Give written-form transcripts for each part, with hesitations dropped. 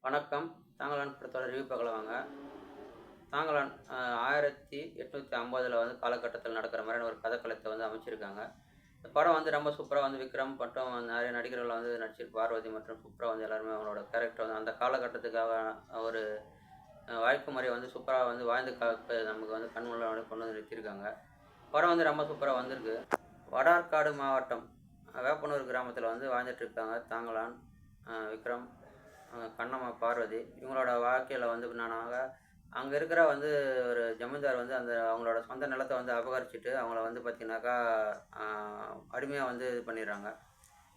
வணக்கம். தாங்களான் படத்தோட ரிவ்யூ பார்க்கலாம் வாங்க. தாங்களான் 1850 வந்து காலகட்டத்தில் நடக்கிற மாதிரியான ஒரு கதைக்களத்தை வந்து அமைச்சிருக்காங்க. இந்த படம் வந்து ரொம்ப சூப்பராக வந்து விக்ரம் மற்றும் நிறைய நடிகர்கள் வந்து நடிச்சிருக்கு. பார்வதி மற்றும் சூப்பராக வந்து எல்லாருமே அவங்களோட கேரக்டர் வந்து அந்த காலகட்டத்துக்காக ஒரு வாழ்க்கை முறையை வந்து சூப்பராக வந்து வாழ்ந்து நமக்கு வந்து கண் முன்னாடி கொண்டு வந்து நிறுத்தியிருக்காங்க. படம் வந்து ரொம்ப சூப்பராக வந்திருக்கு. வடார்காடு மாவட்டம் வேப்பனூர் கிராமத்தில் வந்து வாழ்ந்துட்டு இருக்காங்க தாங்களான், விக்ரம், கண்ணம்மா, பார்வதி. இவங்களோட வாழ்க்கையில் வந்து என்னன்னாங்க, அங்கே இருக்கிற வந்து ஒரு ஜமீன்தார் வந்து அவங்களோட சொந்த நிலத்தை வந்து அபகரிச்சுட்டு அவங்கள வந்து பார்த்தீங்கன்னாக்கா அடிமையாக வந்து இது பண்ணிடுறாங்க.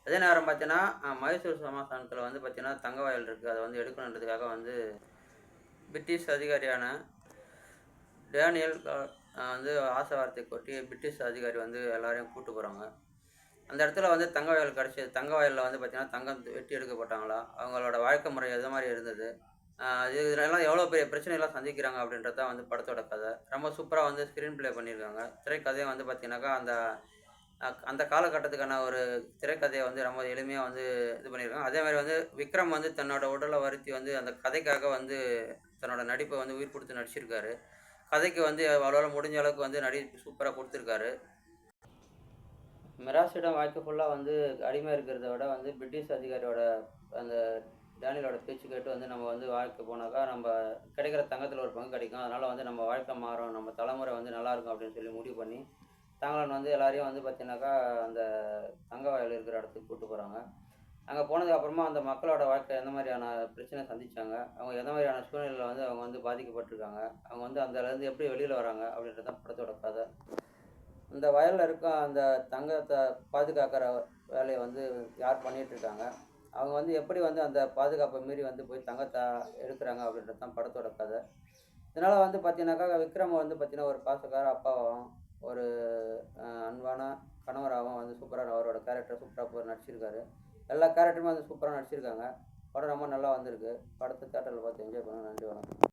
அதே நேரம் பார்த்தீங்கன்னா மைசூர் சமஸ்தானத்தில் வந்து பார்த்தீங்கன்னா தங்க வயல் இருக்குது. அதை வந்து எடுக்கணுன்றதுக்காக வந்து பிரிட்டிஷ் அதிகாரியான டேனியல் வந்து ஆசை வார்த்தை கொட்டி பிரிட்டிஷ் அதிகாரி வந்து எல்லாரையும் கூப்பிட்டு போகிறாங்க. அந்த இடத்துல வந்து தங்க வயல் கிடச்சி தங்க வயலில் வந்து பார்த்திங்கன்னா தங்கம் வெட்டி எடுக்கப்பட்டாங்களா, அவங்களோட வாழ்க்கை முறை எது மாதிரி இருந்தது, இதெல்லாம் எவ்வளோ பெரிய பிரச்சனைலாம் சந்திக்கிறாங்க அப்படின்றத வந்து படத்தோட கதை ரொம்ப சூப்பராக வந்து ஸ்க்ரீன் ப்ளே பண்ணியிருக்காங்க. திரைக்கதையும் வந்து பார்த்திங்கனாக்கா அந்த காலகட்டத்துக்கான ஒரு திரைக்கதையை வந்து ரொம்ப எளிமையாக வந்து இது பண்ணியிருக்காங்க. அதே மாதிரி வந்து விக்ரம் வந்து தன்னோட உடலை வருத்தி வந்து அந்த கதைக்காக வந்து தன்னோட நடிப்பை வந்து உயிர் கொடுத்து நடிச்சிருக்காரு. கதைக்கு வந்து அவரால் முடிஞ்ச அளவுக்கு வந்து சூப்பராக கொடுத்துருக்காரு. மிராசிடம் வாழ்க்கை ஃபுல்லாக வந்து அடிமை இருக்கிறத விட வந்து பிரிட்டிஷ் அதிகாரியோட அந்த டேனியலோட பேச்சு கேட்டு வந்து நம்ம வந்து வாழ்க்கை போனாக்கா நம்ம கிடைக்கிற தங்கத்தில் ஒரு பங்கு கிடைக்கும். அதனால் வந்து நம்ம வாழ்க்கை மாறும், நம்ம தலைமுறை வந்து நல்லாயிருக்கும் அப்படின்னு சொல்லி முடிவு பண்ணி தாங்களான் வந்து எல்லாரையும் வந்து பார்த்தீங்கன்னாக்கா அந்த தங்க வயல் இருக்கிற இடத்துக்கு கூப்பிட்டு போகிறாங்க. அங்கே போனதுக்கப்புறமா அந்த மக்களோட வாழ்க்கை எந்த மாதிரியான பிரச்சனை சந்தித்தாங்க, அவங்க எந்த மாதிரியான சூழ்நிலையில் வந்து அவங்க வந்து பாதிக்கப்பட்டிருக்காங்க, அவங்க வந்து அதுலேருந்து எப்படி வெளியில் வராங்க அப்படின்றது தான் படத்தோட கதை. இந்த வயலில் இருக்க அந்த தங்கத்தை பாதுகாக்கிற வேலையை வந்து யார் பண்ணிகிட்ருக்காங்க, அவங்க வந்து எப்படி வந்து அந்த பாதுகாப்பை மீறி வந்து போய் தங்கத்தை எடுக்கிறாங்க அப்படின்றது தான் படத்தோட கதை. இதனால் வந்து பார்த்தீங்கன்னாக்கா விக்ரம் வந்து பார்த்தீங்கன்னா ஒரு பாசக்கார அப்பாவாகவும் ஒரு அன்பான கணவராகவும் வந்து சூப்பராக அவரோட கேரக்டர் சூப்பராக நடிச்சிருக்காரு. எல்லா கேரக்டருமே வந்து சூப்பராக நடிச்சிருக்காங்க. படம் ரொம்ப நல்லா வந்திருக்கு. படத்தை தேட்டரில் பார்த்து என்ஜாய் பண்ணுங்கள். நன்றி, வணக்கம்.